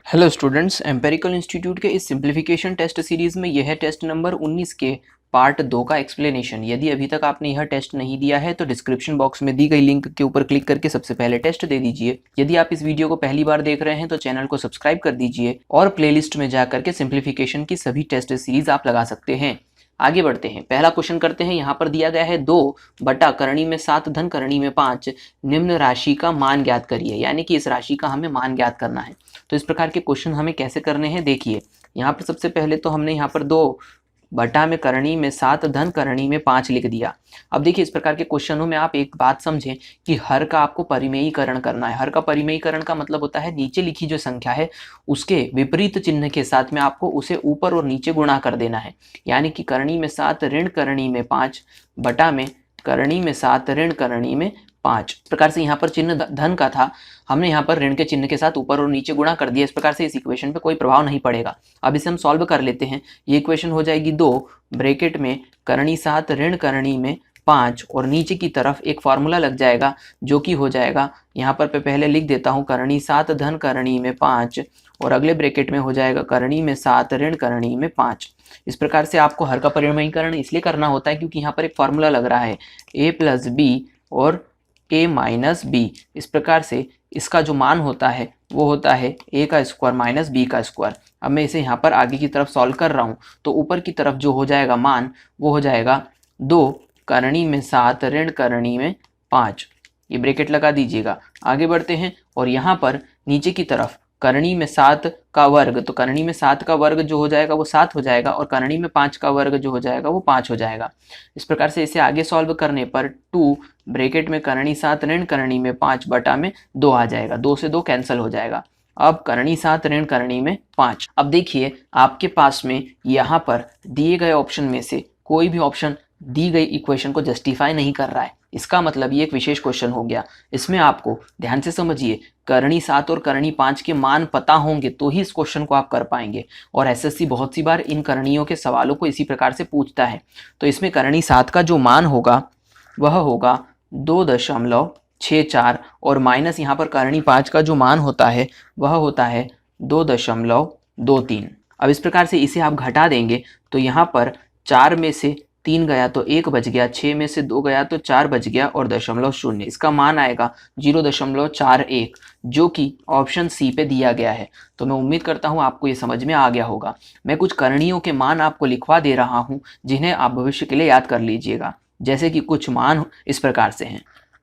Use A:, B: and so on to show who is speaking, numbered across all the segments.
A: Hello students, empirical institute के इस simplification test series में यह है टेस्ट नंबर 19 के पार्ट 2 का एक्सप्लेनेशन। यदि अभी तक आपने यह टेस्ट नहीं दिया है तो डिस्क्रिप्शन बॉक्स में दी गई लिंक के ऊपर क्लिक करके सबसे पहले टेस्ट दे दीजिए। यदि आप इस वीडियो को पहली बार देख रहे हैं तो चैनल को सब्सक्राइब कर दीजिए और प्लेलिस्ट में जाकर के सिंप्लीफिकेशन की सभी टेस्ट सीरीज आप लगा सकते हैं। आगे बढ़ते हैं, पहला क्वेश्चन करते हैं। यहाँ पर दिया गया है 2 बटा करणी में 7 धन करणी में 5 निम्न राशि का मान ज्ञात करिए, यानी कि इस राशि का हमें मान ज्ञात करना है। तो इस प्रकार के क्वेश्चन हमें कैसे करने हैं, देखिए यहाँ पर सबसे पहले तो हमने यहाँ पर 2 बटा में करणी में 7 धन करणी में 5 लिख दिया। अब देखिए इस प्रकार के क्वेश्चनों में आप एक बात समझें कि हर का आपको परिमेयीकरण करना है। हर का परिमेयीकरण का मतलब होता है नीचे लिखी जो संख्या है उसके विपरीत चिन्ह के साथ में आपको उसे ऊपर और नीचे गुणा कर देना है। यानी कि करणी में 7 ऋण करणी में 5 बटा में करणी में 7 ऋण करणी में 5। इस प्रकार से यहाँ पर चिन्ह धन का था, हमने यहाँ पर ऋण के चिन्ह के साथ ऊपर और नीचे गुणा कर दिया। इस प्रकार से इस इक्वेशन पे कोई प्रभाव नहीं पड़ेगा। अब इसे हम सॉल्व कर लेते हैं। ये इक्वेशन हो जाएगी 2 ब्रैकेट में करणी 7 ऋण करणी में 5 और नीचे की तरफ एक फार्मूला लग जाएगा जो कि हो जाएगा, यहाँ पर पहले लिख देता हूँ, करणी 7 धन करणी में 5 और अगले ब्रैकेट में हो जाएगा करणी में 7 ऋण करणी में 5। इस प्रकार से आपको हर का परिमेयीकरण इसलिए करना होता है क्योंकि यहाँ पर एक फार्मूला लग रहा है a प्लस बी और a माइनस बी। इस प्रकार से इसका जो मान होता है वो होता है a का स्क्वायर माइनस b का स्क्वायर। अब मैं इसे यहाँ पर आगे की तरफ सॉल्व कर रहा हूँ तो ऊपर की तरफ जो हो जाएगा मान वो हो जाएगा 2 करणी में 7 ऋण करणी में 5। ये ब्रैकेट लगा दीजिएगा। आगे बढ़ते हैं और यहाँ पर नीचे की तरफ करणी में 7 का वर्ग, तो करणी में 7 का वर्ग जो हो जाएगा वो 7 हो जाएगा और करणी में 5 का वर्ग जो हो जाएगा वो 5 हो जाएगा। इस प्रकार से इसे आगे सॉल्व करने पर 2 ब्रैकेट में करणी 7 ऋण करणी में 5 बटा में 2 आ जाएगा। 2 से 2 कैंसिल हो जाएगा। अब करणी 7 ऋण करणी में 5। अब देखिए आपके पास में यहाँ पर दिए गए ऑप्शन में से कोई भी ऑप्शन दी गई इक्वेशन को जस्टिफाई नहीं कर रहा है। इसका मतलब ये एक विशेष क्वेश्चन हो गया। इसमें आपको ध्यान से समझिए, करणी 7 और करणी 5 के मान पता होंगे तो ही इस क्वेश्चन को आप कर पाएंगे। और एसएससी बहुत सी बार इन करणियों के सवालों को इसी प्रकार से पूछता है। तो इसमें करणी 7 का जो मान होगा वह होगा 2.64 और माइनस यहाँ पर करणी 5 का जो मान होता है वह होता है 2.23। अब इस प्रकार से इसे आप घटा देंगे तो यहाँ पर 4 में से 3 गया तो 1 बच गया, 6 में से 2 गया तो 4 बच गया और 0.0 इसका मान आएगा 0.41 जो कि ऑप्शन सी पे दिया गया है। तो मैं उम्मीद करता हूँ आपको ये समझ में आ गया होगा। मैं कुछ करणियों के मान आपको लिखवा दे रहा हूँ जिन्हें आप भविष्य के लिए याद कर लीजिएगा। जैसे कि कुछ मान इस प्रकार से हैं।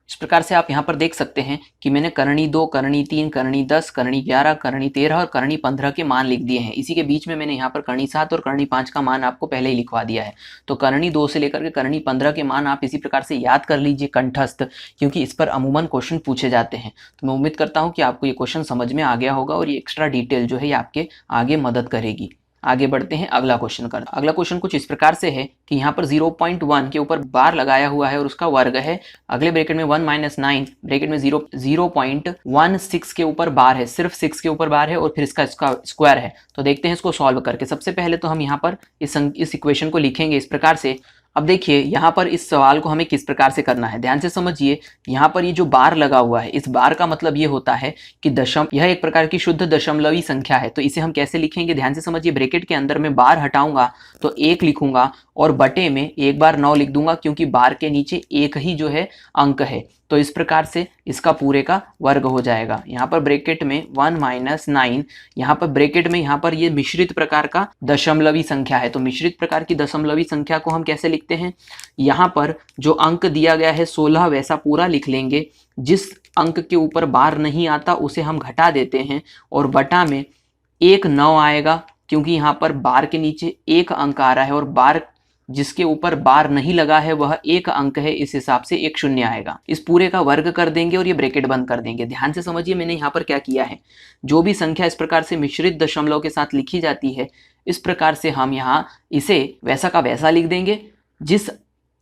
A: इस प्रकार से आप यहाँ पर देख सकते हैं कि मैंने करणी 2, करणी 3, करणी 10, करणी 11, करणी 13 और करणी 15 के मान लिख दिए हैं। इसी के बीच में मैंने यहाँ पर करणी 7 और करणी 5 का मान आपको पहले ही लिखवा दिया है। तो करणी 2 से लेकर के करणी 15 के मान आप इसी प्रकार से याद कर लीजिए कंठस्थ, क्योंकि इस पर अमूमन क्वेश्चन पूछे जाते हैं। तो मैं उम्मीद करता हूँ कि आपको ये क्वेश्चन समझ में आ गया होगा और ये एक्स्ट्रा डिटेल जो है ये आपके आगे मदद करेगी। आगे बढ़ते हैं, अगला क्वेश्चन कर। अगला क्वेश्चन कुछ इस प्रकार से है कि यहाँ पर 0.1 के ऊपर बार लगाया हुआ है और उसका वर्ग है। अगले ब्रैकेट में 1 - 9 ब्रैकेट में 0.16 के ऊपर बार है, सिर्फ 6 के ऊपर बार है और फिर इसका स्क्वायर है। तो देखते हैं इसको सॉल्व करके। सबसे पहले तो हम यहाँ पर इस इक्वेशन को लिखेंगे इस प्रकार से। अब देखिए यहाँ पर इस सवाल को हमें किस प्रकार से करना है, ध्यान से समझिए। यहाँ पर ये जो बार लगा हुआ है, इस बार का मतलब ये होता है कि यह एक प्रकार की शुद्ध दशमलवी संख्या है। तो इसे हम कैसे लिखेंगे, ध्यान से समझिए। ब्रैकेट के अंदर में बार हटाऊंगा तो 1 लिखूंगा और बटे में 1 बार 9 लिख दूंगा, क्योंकि बार के नीचे एक ही जो है अंक है। तो इस प्रकार से इसका पूरे का वर्ग हो जाएगा। यहाँ पर ब्रैकेट में 1 - 9, यहाँ पर ब्रैकेट में यहाँ पर ये मिश्रित प्रकार का दशमलवी संख्या है। तो मिश्रित प्रकार की दशमलवी संख्या को हम कैसे लिखते हैं, यहाँ पर जो अंक दिया गया है 16 वैसा पूरा लिख लेंगे। जिस अंक के ऊपर बार नहीं आता उसे हम घटा देते हैं और बटा में 1 9 आएगा, क्योंकि यहाँ पर बार के नीचे एक अंक आ रहा है और बार जिसके ऊपर बार नहीं लगा है वह एक अंक है, इस हिसाब से 1 0 आएगा। इस पूरे का वर्ग कर देंगे और ये ब्रैकेट बंद कर देंगे। ध्यान से समझिए मैंने यहाँ पर क्या किया है। जो भी संख्या इस प्रकार से मिश्रित दशमलव के साथ लिखी जाती है, इस प्रकार से हम यहाँ इसे वैसा का वैसा लिख देंगे। जिस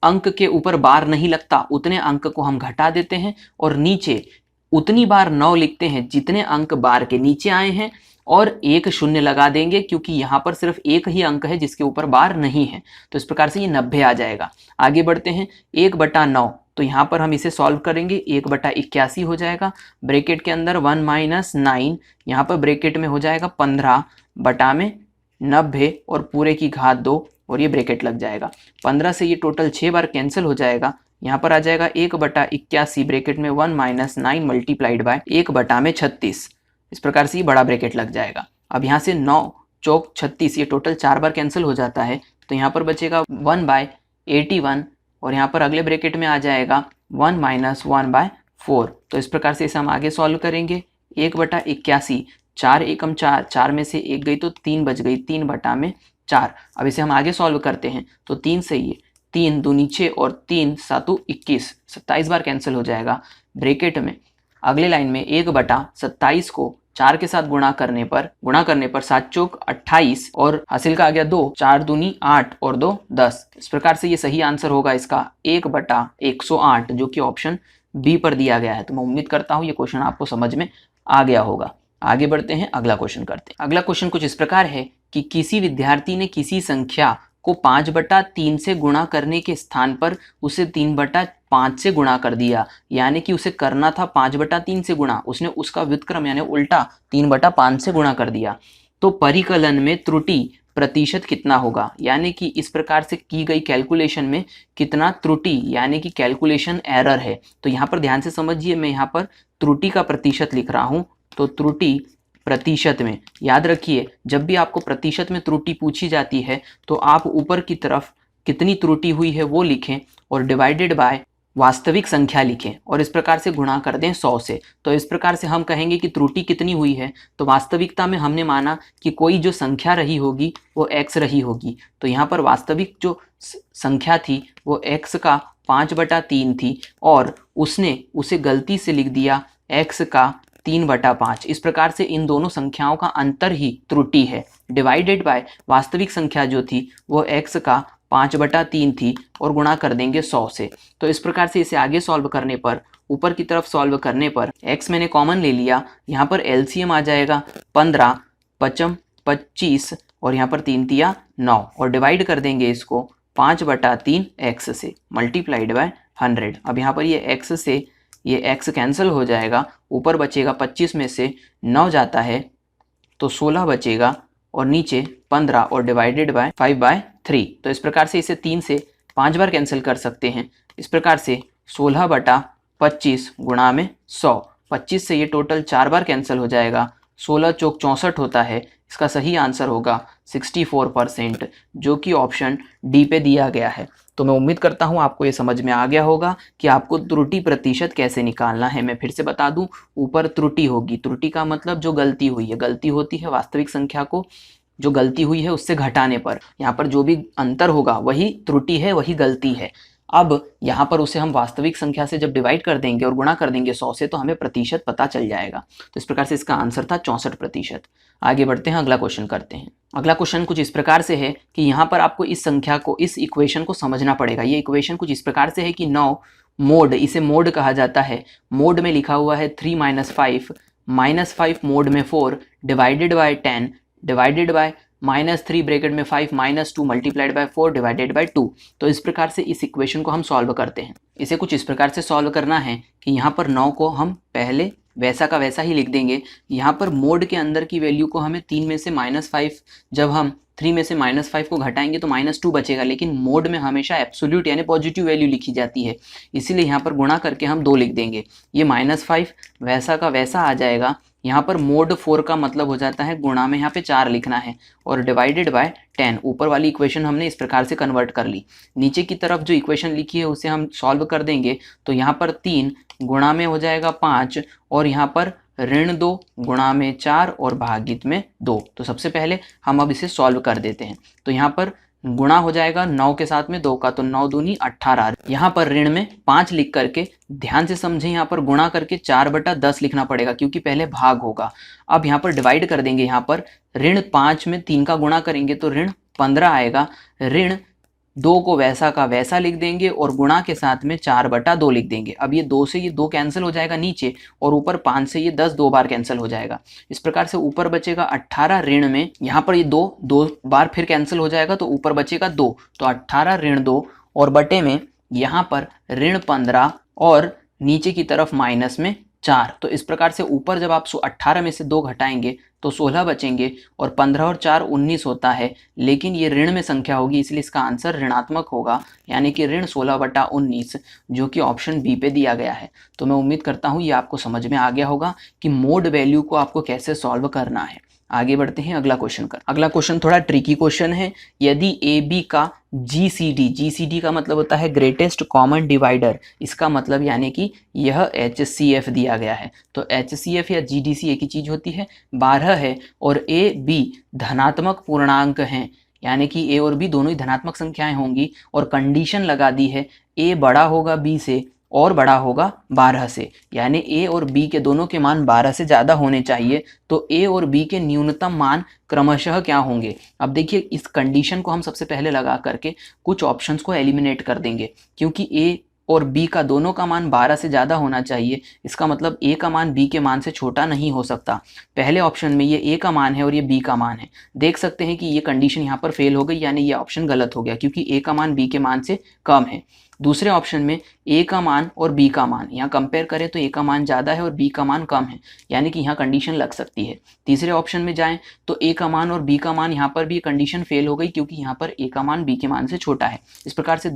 A: अंक के ऊपर बार नहीं लगता उतने अंक को हम घटा देते हैं और नीचे उतनी बार 9 लिखते हैं जितने अंक बार के नीचे आए हैं और 1 0 लगा देंगे, क्योंकि यहाँ पर सिर्फ एक ही अंक है जिसके ऊपर बार नहीं है। तो इस प्रकार से ये 90 आ जाएगा। आगे बढ़ते हैं, 1/9 तो यहाँ पर हम इसे सॉल्व करेंगे, 1/81 हो जाएगा, ब्रैकेट के अंदर 1 - 9, यहाँ पर ब्रैकेट में हो जाएगा 15/90 और पूरे की घात 2 और ये ब्रैकेट लग जाएगा। 15 से ये टोटल 6 बार कैंसिल हो जाएगा, यहाँ पर आ जाएगा 1/81 ब्रैकेट में 1 - 9 मल्टीप्लाइड बाय 1/36। इस प्रकार से ये बड़ा ब्रैकेट लग जाएगा। अब यहाँ से 9 चौक 36, ये टोटल 4 बार कैंसिल हो जाता है, तो यहाँ पर बचेगा 1/81 और यहाँ पर अगले ब्रैकेट में आ जाएगा 1 - 1/4। तो इस प्रकार से इसे हम आगे सॉल्व करेंगे। 1/81, 4 एकम 4, 4 में से 1 गई तो 3 बच गई, 3/4। अब इसे हम आगे सॉल्व करते हैं तो 3 से ये 3 दूनी 6 और 3 7 21, 27 बार कैंसिल हो जाएगा। ब्रैकेट में अगले लाइन में 1/27 को 4 के साथ गुणा करने पर 7 चौक 28 और हासिल का आ गया 2, 4 दूनी 8 और 2 10। इस प्रकार से ये सही आंसर होगा इसका 1/108, जो कि ऑप्शन बी पर दिया गया है। तो मैं उम्मीद करता हूँ ये क्वेश्चन आपको समझ में आ गया होगा। आगे बढ़ते हैं, अगला क्वेश्चन करते हैं। अगला क्वेश्चन कुछ इस प्रकार है कि किसी विद्यार्थी ने किसी संख्या को 5/3 से गुणा करने के स्थान पर उसे 3/5 से गुणा कर दिया, यानी कि उसे करना था 5/3 से गुणा, उसने उसका व्युत्क्रम यानी उल्टा 3/5 से गुणा कर दिया, तो परिकलन में त्रुटि प्रतिशत कितना होगा, यानी कि इस प्रकार से की गई कैलकुलेशन में कितना त्रुटि यानी कि कैलकुलेशन एरर है। तो यहाँ पर ध्यान से समझिए, मैं यहाँ पर त्रुटि का प्रतिशत लिख रहा हूँ। तो त्रुटि प्रतिशत में याद रखिए, जब भी आपको प्रतिशत में त्रुटि पूछी जाती है तो आप ऊपर की तरफ कितनी त्रुटि हुई है वो लिखें और डिवाइडेड बाय वास्तविक संख्या लिखें और इस प्रकार से गुणा कर दें 100 से। तो इस प्रकार से हम कहेंगे कि त्रुटि कितनी हुई है, तो वास्तविकता में हमने माना कि कोई जो संख्या रही होगी वो x रही होगी, तो यहाँ पर वास्तविक जो संख्या थी वो x का 5/3 थी और उसने उसे गलती से लिख दिया x का 3/5। इस प्रकार से इन दोनों संख्याओं का अंतर ही त्रुटि है। डिवाइडेड बाय वास्तविक संख्या जो थी वो x का 5/3 थी और गुणा कर देंगे 100 से। तो इस प्रकार से इसे आगे सॉल्व करने पर, ऊपर की तरफ सॉल्व करने पर x मैंने कॉमन ले लिया, यहाँ पर एलसीएम आ जाएगा 15 5 25 और यहाँ पर 3 तिया 9 और डिवाइड कर देंगे इसको 5/3 x से मल्टीप्लाइड बाय 100। अब यहाँ पर ये x से ये x कैंसिल हो जाएगा, ऊपर बचेगा 25 में से 9 जाता है तो 16 बचेगा और नीचे 15 और डिवाइडेड बाय 5/3। तो इस प्रकार से इसे 3 से 5 बार कैंसिल कर सकते हैं। इस प्रकार से 16/25 गुणा में 100, 25 से ये टोटल 4 बार कैंसिल हो जाएगा, 16 चौक 64 होता है। इसका सही आंसर होगा 64%, जो कि ऑप्शन डी पे दिया गया है। तो मैं उम्मीद करता हूं आपको ये समझ में आ गया होगा कि आपको त्रुटि प्रतिशत कैसे निकालना है। मैं फिर से बता दूं, ऊपर त्रुटि होगी, त्रुटि का मतलब जो गलती हुई है, गलती होती है वास्तविक संख्या को जो गलती हुई है उससे घटाने पर, यहाँ पर जो भी अंतर होगा वही त्रुटि है, वही गलती है। अब यहाँ पर उसे हम वास्तविक संख्या से जब डिवाइड कर देंगे और गुणा कर देंगे 100 से, तो हमें प्रतिशत पता चल जाएगा। तो इस प्रकार से इसका आंसर था 64%। आगे बढ़ते हैं, अगला क्वेश्चन करते हैं। अगला क्वेश्चन कुछ इस प्रकार से है कि यहाँ पर आपको इस संख्या को, इस इक्वेशन को समझना पड़ेगा। ये इक्वेशन कुछ इस प्रकार से है कि 9 मोड, इसे मोड कहा जाता है। मोड में लिखा हुआ है 3 - 5 -5 मोड में 4 divided by 10 divided by -3 bracket में 5 -2 मल्टीप्लाइड बाय 4 डिवाइडेड बाय 2। तो इस प्रकार से इस इक्वेशन को हम सॉल्व करते हैं। इसे कुछ इस प्रकार से सॉल्व करना है कि यहाँ पर 9 को हम पहले वैसा का वैसा ही लिख देंगे। यहाँ पर मोड के अंदर की वैल्यू को हमें 3 में से -5, जब हम 3 में से -5 को घटाएंगे तो -2 बचेगा, लेकिन मोड में हमेशा एब्सोल्यूट यानी पॉजिटिव वैल्यू लिखी जाती है, इसीलिए यहाँ पर गुणा करके हम 2 लिख देंगे। ये -5 वैसा का वैसा आ जाएगा। यहाँ पर मोड 4 का मतलब हो जाता है गुणा में यहाँ पे 4 लिखना है और डिवाइडेड बाय 10। ऊपर वाली इक्वेशन हमने इस प्रकार से कन्वर्ट कर ली। नीचे की तरफ जो इक्वेशन लिखी है उसे हम सॉल्व कर देंगे, तो यहाँ पर 3 गुणा में हो जाएगा 5 और यहाँ पर -2 गुणा में 4 और भागित में 2। तो सबसे पहले हम अब इसे सॉल्व कर देते हैं। तो यहाँ पर गुणा हो जाएगा 9 के साथ में 2 का, तो 9 दूनी 18। यहाँ पर ऋण में 5 लिख करके ध्यान से समझें, यहाँ पर गुणा करके 4/10 लिखना पड़ेगा क्योंकि पहले भाग होगा। अब यहाँ पर डिवाइड कर देंगे, यहाँ पर ऋण 5 में 3 का गुणा करेंगे तो ऋण 15 आएगा। ऋण 2 को वैसा का वैसा लिख देंगे और गुणा के साथ में 4/2 लिख देंगे। अब ये 2 से ये 2 कैंसिल हो जाएगा नीचे और ऊपर 5 से ये 10 2 बार कैंसिल हो जाएगा। इस प्रकार से ऊपर बचेगा 18 ऋण में, यहाँ पर ये 2 बार फिर कैंसिल हो जाएगा तो ऊपर बचेगा 2, तो 18 ऋण 2 और बटे में यहाँ पर ऋण 15 और नीचे की तरफ माइनस में 4। तो इस प्रकार से ऊपर जब आप 18 में से 2 घटाएंगे तो 16 बचेंगे और 15 और 4 19 होता है, लेकिन ये ऋण में संख्या होगी इसलिए इसका आंसर ऋणात्मक होगा, यानी कि ऋण 16/19, जो कि ऑप्शन बी पे दिया गया है। तो मैं उम्मीद करता हूँ ये आपको समझ में आ गया होगा कि मोड वैल्यू को आपको कैसे सॉल्व करना है। आगे बढ़ते हैं अगला क्वेश्चन कर। अगला क्वेश्चन थोड़ा ट्रिकी क्वेश्चन है। यदि ए बी का GCD का मतलब होता है ग्रेटेस्ट कॉमन डिवाइडर, इसका मतलब यानी कि यह HCF दिया गया है। तो HCF या GDC एक ही चीज होती है, 12 है और A B धनात्मक पूर्णांक हैं, यानी कि A और B दोनों ही धनात्मक संख्याएं होंगी और कंडीशन लगा दी है A बड़ा होगा B से और बड़ा होगा 12 से, यानी A और B के दोनों के मान 12 से ज़्यादा होने चाहिए। तो A और B के न्यूनतम मान क्रमशः क्या होंगे। अब देखिए इस कंडीशन को हम सबसे पहले लगा करके कुछ ऑप्शंस को एलिमिनेट कर देंगे, क्योंकि A और B का दोनों का मान 12 से ज़्यादा होना चाहिए। इसका मतलब A का मान B के मान से छोटा नहीं हो सकता। पहले ऑप्शन में ये A का मान है और ये B का मान है। देख सकते हैं कि ये कंडीशन यहाँ पर फेल हो गई, यानी ये ऑप्शन गलत हो गया क्योंकि A का मान B के मान से कम है। दूसरे ऑप्शन में A का मान और B का मान यहाँ कंपेयर करें तो A का मान ज़्यादा है और B का मान कम है, यानी कि यहाँ कंडीशन लग सकती है। तीसरे ऑप्शन में जाएं तो A का मान और B का मान, यहाँ पर भी कंडीशन फेल हो गई क्योंकि यहाँ पर A का मान B के मान से छोटा है। इस प्रकार से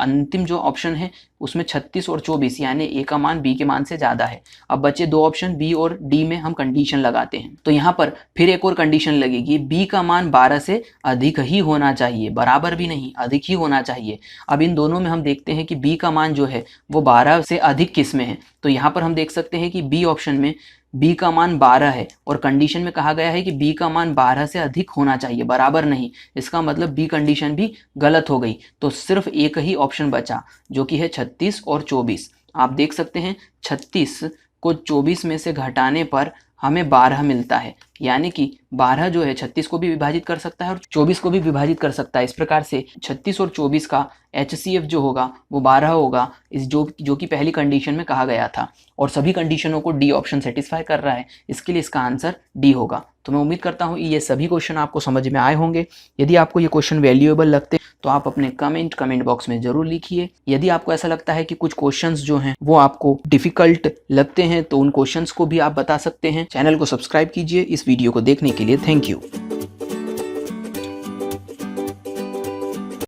A: अंतिम जो ऑप्शन है उसमें 36 और 24, यानी A का मान B के मान से ज़्यादा है। अब बचे दो ऑप्शन B और D में हम कंडीशन लगाते हैं। तो यहाँ पर फिर एक और कंडीशन लगेगी, B का मान 12 से अधिक ही होना चाहिए, बराबर भी नहीं, अधिक ही होना चाहिए। अब इन दोनों में हम देखते हैं कि B का मान जो है वो 12 से अधिक किस में है। तो यहाँ पर हम देख सकते हैं कि B ऑप्शन में B का मान 12 है और कंडीशन में कहा गया है कि B का मान 12 से अधिक होना चाहिए, बराबर नहीं। इसका मतलब B कंडीशन भी गलत हो गई। तो सिर्फ एक ही ऑप्शन बचा जो कि है 36 और 24। आप देख सकते हैं 36 को 24 में से घटाने पर हमें 12 मिलता है, यानी कि 12 जो है 36 को भी विभाजित कर सकता है और 24 को भी विभाजित कर सकता है। इस प्रकार से 36 और 24 का HCF जो होगा वो 12 होगा, इस जो कि पहली कंडीशन में कहा गया था। और सभी कंडीशनों को डी ऑप्शन सेटिस्फाई कर रहा है, इसके लिए इसका आंसर डी होगा। तो मैं उम्मीद करता हूँ ये सभी क्वेश्चन आपको समझ में आए होंगे। यदि आपको ये क्वेश्चन वैल्यूएबल लगते तो आप अपने कमेंट बॉक्स में जरूर लिखिए। यदि आपको ऐसा लगता है कि कुछ क्वेश्चंस जो हैं वो आपको डिफिकल्ट लगते हैं तो उन क्वेश्चंस को भी आप बता सकते हैं। चैनल को सब्सक्राइब कीजिए। इस वीडियो को देखने के लिए थैंक यू।